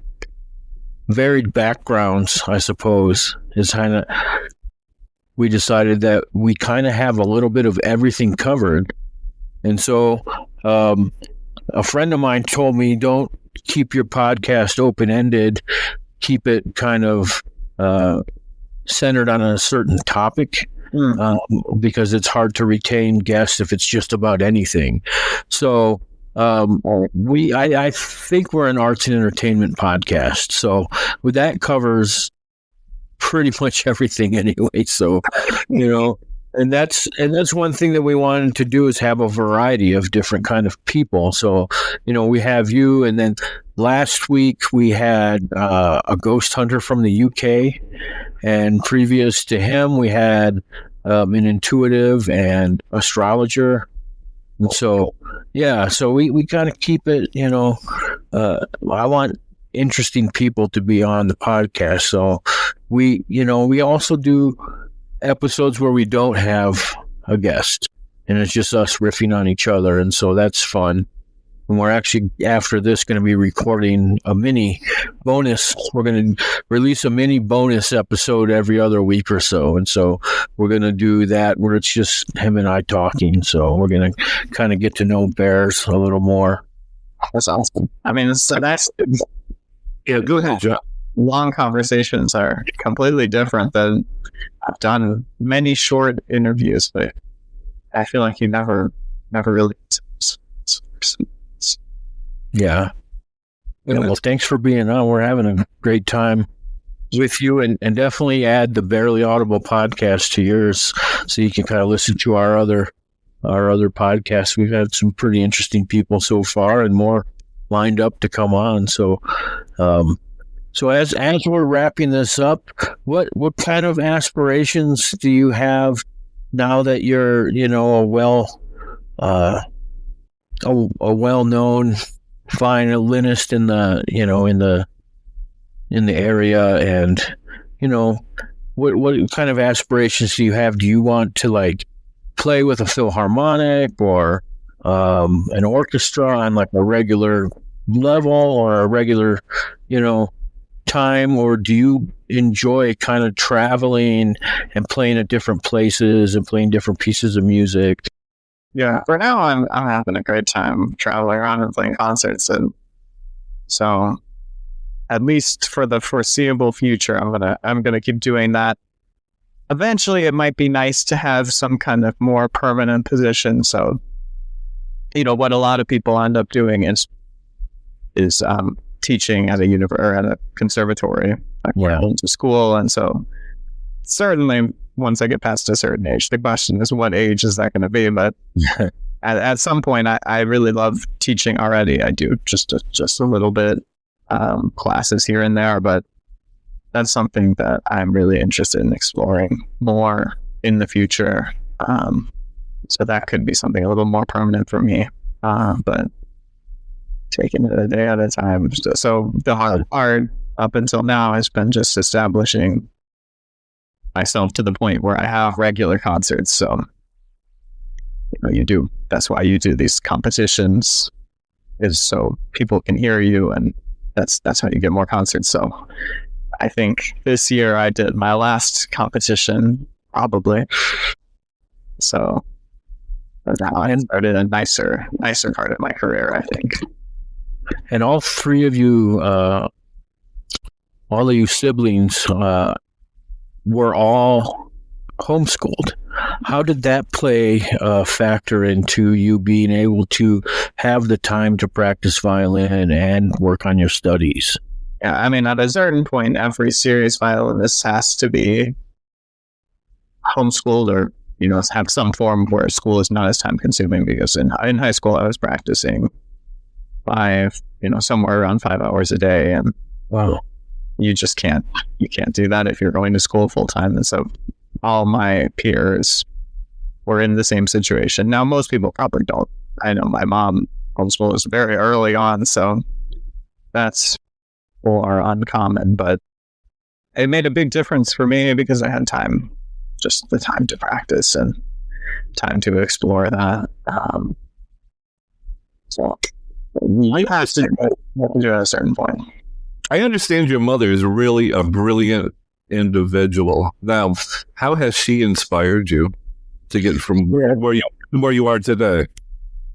varied backgrounds, I suppose, we decided that we kind of have a little bit of everything covered. And so a friend of mine told me, don't keep your podcast open-ended, keep it kind of centered on a certain topic, because it's hard to retain guests if it's just about anything. So I think we're an arts and entertainment podcast, so that covers pretty much everything anyway. So and that's one thing that we wanted to do, is have a variety of different kind of people. So we have you, and then last week we had a ghost hunter from the UK, and previous to him we had an intuitive and astrologer. And so so we kind of keep it, I want interesting people to be on the podcast. So we also do episodes where we don't have a guest, and it's just us riffing on each other, and so that's fun. And we're actually, after this, going to be recording a mini bonus. We're going to release a mini bonus episode every other week or so, and so we're going to do that where it's just him and I talking. So we're going to kind of get to know Bearz a little more. That's awesome. I mean, so that's yeah. Go ahead, John. long conversations are completely different than I've done many short interviews, but I feel like you never really. Yeah. Well, thanks for being on. We're having a great time with you, and definitely add the Barely Audible podcast to yours so you can kind of listen to our other podcasts. We've had some pretty interesting people so far and more lined up to come on. So as we're wrapping this up, what kind of aspirations do you have now that you're, a well-known violinist in the area, and what kind of aspirations do you have? Do you want to play with a philharmonic or an orchestra on a regular level or a regular time, or do you enjoy kind of traveling and playing at different places and playing different pieces of music? Yeah, for now I'm having a great time traveling around and playing concerts, and so at least for the foreseeable future, I'm gonna keep doing that. Eventually, it might be nice to have some kind of more permanent position. So, what a lot of people end up doing is teaching at a conservatory, going to school, and so certainly once I get past a certain age, the question is, what age is that going to be? But at some point, I really love teaching already. I do just a little bit classes here and there, but that's something that I'm really interested in exploring more in the future. So that could be something a little more permanent for me. But taking it a day at a time. So the hard part up until now has been just establishing myself to the point where I have regular concerts. So, that's why you do these competitions, is so people can hear you, and that's how you get more concerts. So I think this year I did my last competition, probably. So now I started a nicer part of my career, I think. And all three of you, all of you siblings, were all homeschooled. How did that play a factor into you being able to have the time to practice violin and work on your studies? Yeah, I mean, at a certain point, every serious violinist has to be homeschooled, or have some form where school is not as time consuming, because in high school I was practicing somewhere around 5 hours a day, and wow, you can't do that if you're going to school full time. And so all my peers were in the same situation. Now, most people probably don't. I know my mom homeschooled us very early on, so that's more uncommon, but it made a big difference for me because I had time, just the time to practice and time to explore that. So you have to do at a certain point. I understand your mother is really a brilliant individual. Now, how has she inspired you to get from where you are today?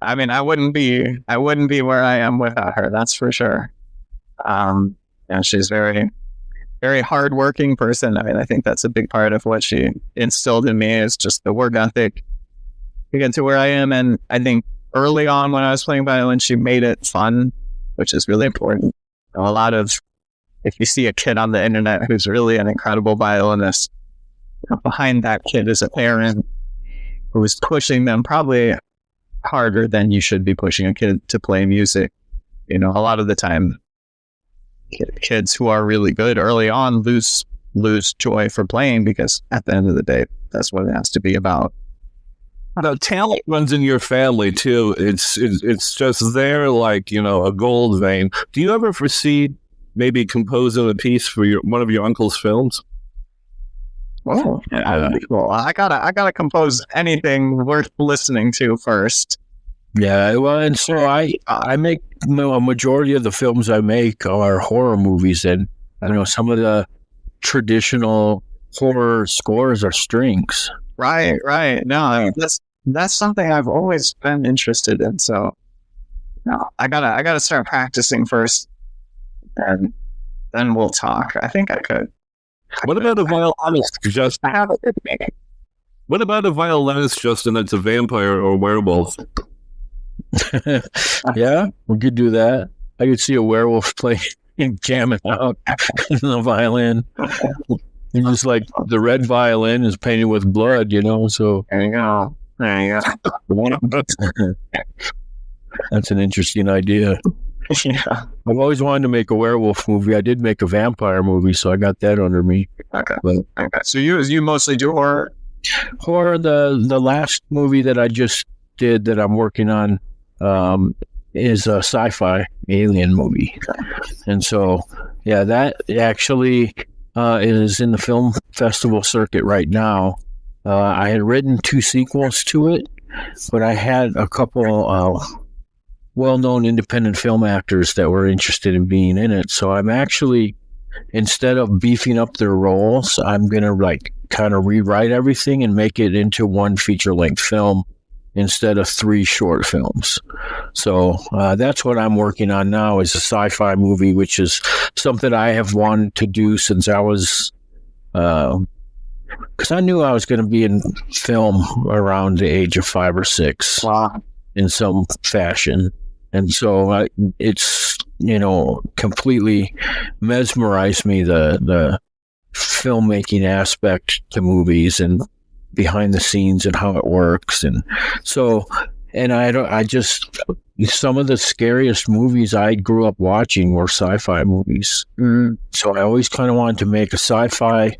I mean, I wouldn't be where I am without her. That's for sure. She's very, very hardworking person. I mean, I think that's a big part of what she instilled in me, is just the work ethic to get to where I am. And I think early on when I was playing violin, she made it fun, which is really important. If you see a kid on the internet who's really an incredible violinist, behind that kid is a parent who is pushing them probably harder than you should be pushing a kid to play music. A lot of the time, kids who are really good early on lose joy for playing, because at the end of the day, that's what it has to be about. Now, talent runs in your family too. It's just there, like a gold vein. Do you ever foresee maybe composing a piece for one of your uncle's films? Oh, yeah. Well, I gotta compose anything worth listening to first. Yeah, well, and so I make a majority of the films I make are horror movies, and some of the traditional horror scores are strings. Right. No, that's something I've always been interested in. So, I gotta start practicing first, and then we'll talk. I think I could. What about a violinist, Justin? I have a good meeting. What about a violinist, Justin, that's a vampire or werewolf? Yeah, we could do that. I could see a werewolf playing and jamming out on the violin. And just like the red violin is painted with blood, so. There you go. That's an interesting idea. Yeah. I've always wanted to make a werewolf movie. I did make a vampire movie, so I got that under me. Okay. But, Okay. So you mostly do horror? Horror, the last movie that I just did that I'm working on is a sci-fi alien movie. And so, yeah, that actually is in the film festival circuit right now. I had written 2 sequels to it, but I had a couple well-known independent film actors that were interested in being in it. So I'm actually, instead of beefing up their roles, I'm going to kind of rewrite everything and make it into 1 feature-length film instead of 3 short films. So that's what I'm working on now, is a sci-fi movie, which is something I have wanted to do since I was, because I knew I was going to be in film around the age of 5 or 6. Wow. In some fashion. And so it's, completely mesmerized me, the filmmaking aspect to movies and behind the scenes and how it works. And so, and some of the scariest movies I grew up watching were sci-fi movies. So I always kind of wanted to make a sci-fi.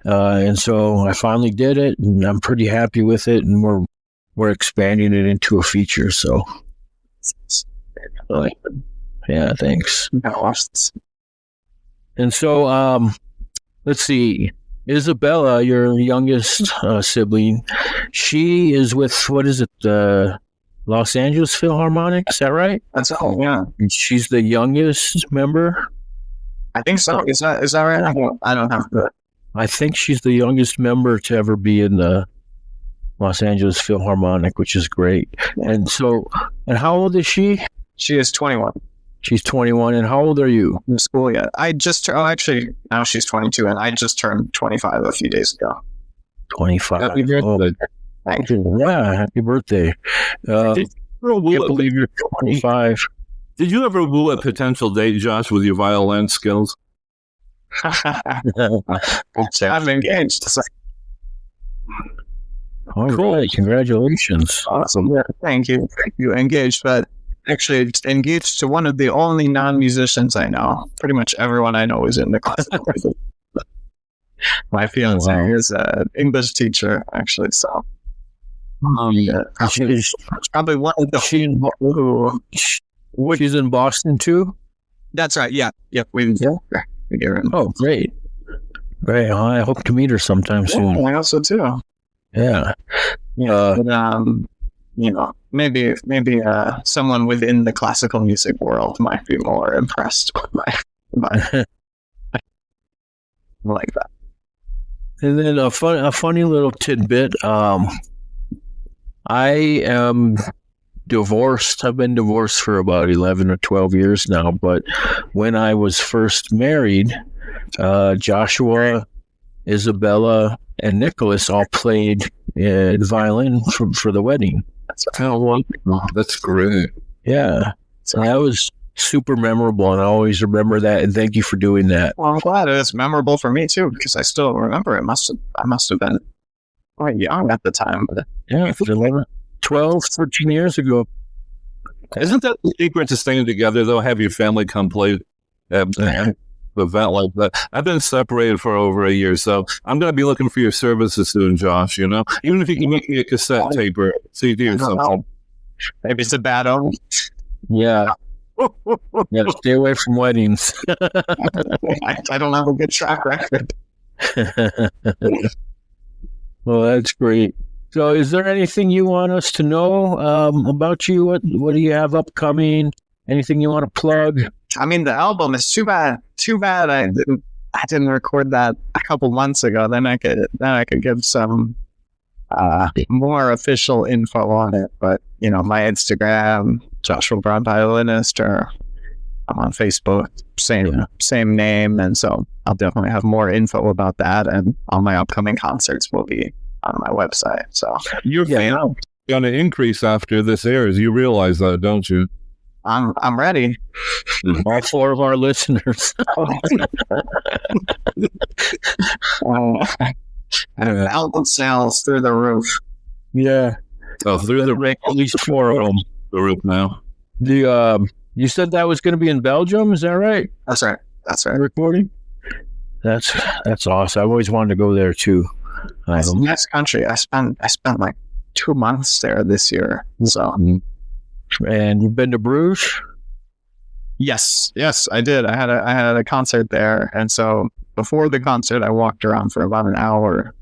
And so I finally did it, and I'm pretty happy with it. And we're expanding it into a feature. So, yeah, thanks. And so, let's see. Isabella, your youngest sibling, she is with, what is it, the Los Angeles Philharmonic? Is that right? That's all. Yeah. She's the youngest member? I think so. Is that right? I don't have to. I think she's the youngest member to ever be in the Los Angeles Philharmonic, which is great. And so, and how old is she? She is 21. She's 21. And how old are you? In school yet? I just actually, now she's 22, and I just turned 25 a few days ago. 25. Happy birthday. Thank you. Yeah, happy birthday. Can't believe you're 25. Did you ever woo a potential date, Josh, with your violin skills? I'm engaged. All right, congratulations. Awesome. Yeah, thank you. Engaged, but actually engaged to one of the only non-musicians I know. Pretty much everyone I know is in the classical music. My fiance is an English teacher, actually, so. She's probably one of the She's in Boston too? That's right, yeah. Yep, we get her in. Oh, great. Great. I hope to meet her sometime soon. I also too. Yeah. But, maybe someone within the classical music world might be more impressed with my like that. And then a funny little tidbit. I am divorced. I've been divorced for about 11 or 12 years now. But when I was first married, Joshua, Isabella, and Nicholas all played the violin for the wedding. That's great. Yeah. So that was super memorable, and I always remember that, and thank you for doing that. Well, I'm glad it's memorable for me too, because I still remember it. I must have been quite young at the time. But yeah, 11, 12, 13 years ago. Isn't that the secret to staying together, though? Have your family come play an event like that. I've been separated for over a year, so I'm going to be looking for your services soon, Josh, Even if you can make me a cassette tape or CD or something. Maybe it's a bad omen. Yeah. Yeah, stay away from weddings. I don't have a good track record. Well, that's great. So is there anything you want us to know about you? What do you have upcoming? Anything you want to plug? I mean, the album is too bad I didn't record that a couple months ago. Then I could give some more official info on it. But my Instagram, Joshua Brown Violinist, or I'm on Facebook, same name, and so I'll definitely have more info about that, and all my upcoming concerts will be on my website. So you're going to increase after this airs. You realize that, don't you? I'm ready. All 4 of our listeners. Album sales through the roof. Yeah. Oh, through the roof. At least 4 of them. The roof now. You said that was going to be in Belgium, is that right? That's right. Recording? That's awesome. I've always wanted to go there too. It's a nice country. I spent like 2 months there this year. So, and you've been to Bruges? Yes, I did. I had a concert there, and so before the concert, I walked around for about an hour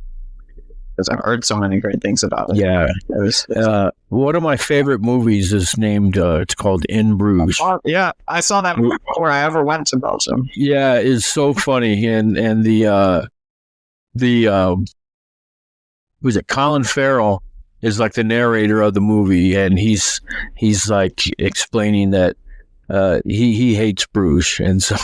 because I've heard so many great things about it. Yeah, one of my favorite movies is named. It's called In Bruges. Yeah, I saw that movie before I ever went to Belgium. Yeah, it's so funny, and who's it? Colin Farrell is like the narrator of the movie, and he's like explaining that he hates Bruges, and so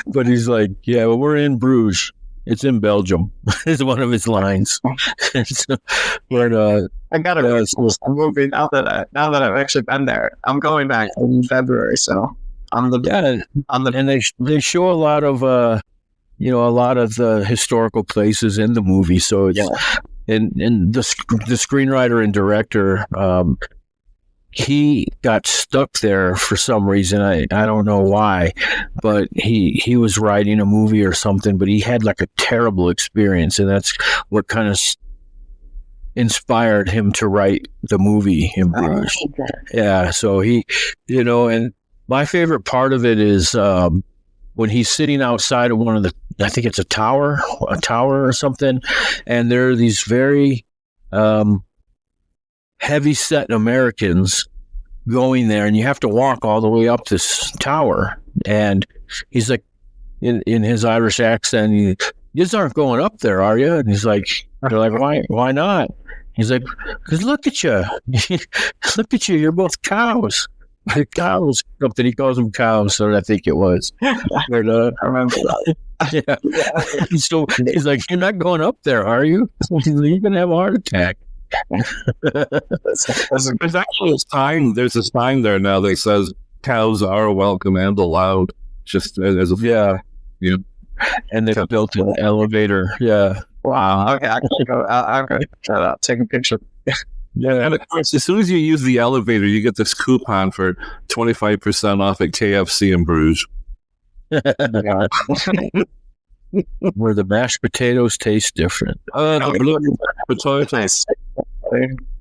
but he's like, yeah, well, we're in Bruges. It's in Belgium. Is one of his lines. So, but I gotta go to a movie now that I've actually been there. I'm going back in February, so and they show a lot of a lot of the historical places in the movie. So it's and the screenwriter and director, he got stuck there for some reason. I don't know why, but he was writing a movie or something, but he had like a terrible experience, and that's what kind of inspired him to write the movie in Bruges. Yeah, so he, and my favorite part of it is when he's sitting outside of one of the, I think it's a tower or something, and there are these very heavy-set Americans going there, and you have to walk all the way up this tower. And he's like, in his Irish accent, you just aren't going up there, are you? And he's like, they're like, why not? He's like, because look at you. Look at you. You're both cows. Cows. Something. He calls them cows, so I think it was. I remember that. Yeah. So he's like, you're not going up there, are you? You're going to have a heart attack. There's actually a sign. There's a sign there now that says cows are welcome and allowed. Just as a and they've built an elevator. Yeah. Wow. Okay, I gotta go. I'm gonna try that. Take a picture. Yeah, and of course, as soon as you use the elevator, you get this coupon for 25% off at KFC in Bruges. Where the mashed potatoes taste different. Nice.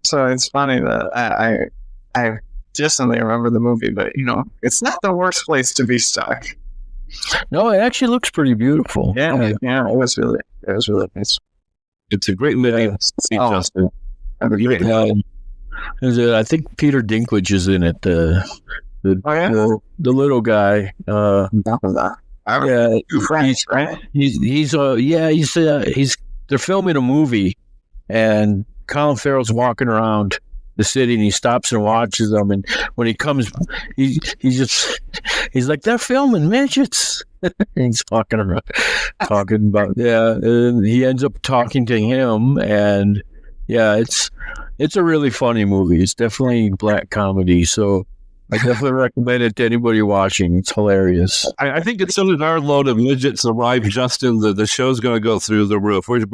So it's funny that I distantly remember the movie, but it's not the worst place to be stuck. No, it actually looks pretty beautiful. Yeah, it was really nice. It's a great movie. Justin. I think Peter Dinklage is in it. The little guy. French, right? They're filming a movie, and Colin Farrell's walking around the city, and he stops and watches them. And when he comes, he's like, they're filming midgets. He's walking around, talking about and he ends up talking to him, and it's a really funny movie. It's definitely black comedy, so I definitely recommend it to anybody watching. It's hilarious. I think as soon as our load of midgets arrive, Justin, the show's going to go through the roof. We're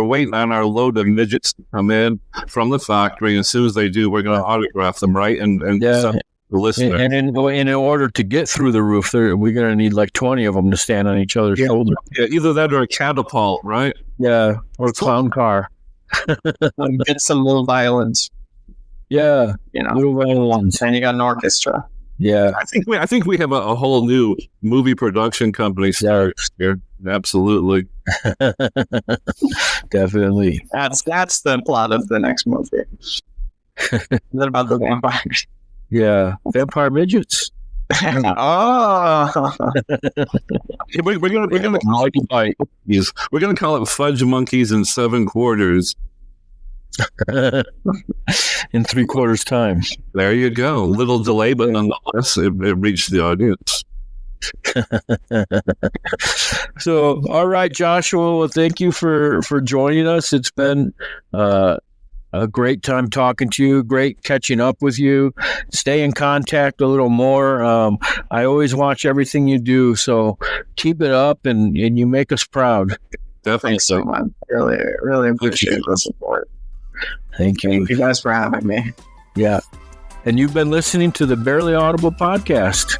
waiting on our load of midgets to come in from the factory. And as soon as they do, we're going to autograph them, right? And send the listener. And in order to get through the roof, we're going to need like 20 of them to stand on each other's shoulders. Yeah, either that or a catapult, right? Yeah, or a clown car. Get some little violins. Yeah, little violins, and you got an orchestra. Yeah, I think we have a whole new movie production company starts here. Absolutely, definitely. That's the plot of the next movie. Is it about the vampires? Yeah, vampire midgets. Oh, we're gonna call it fudge monkeys in 7 quarters. in 3/4 time. There you go. Little delay, but nonetheless, it reached the audience. So, all right, Joshua. Well, thank you for joining us. It's been a great time talking to you. Great catching up with you. Stay in contact a little more. I always watch everything you do, so keep it up, and you make us proud. Definitely. Thanks so much. Really appreciate the support. Thank you. Thank you guys for having me. Yeah. And you've been listening to the Barely Audible podcast.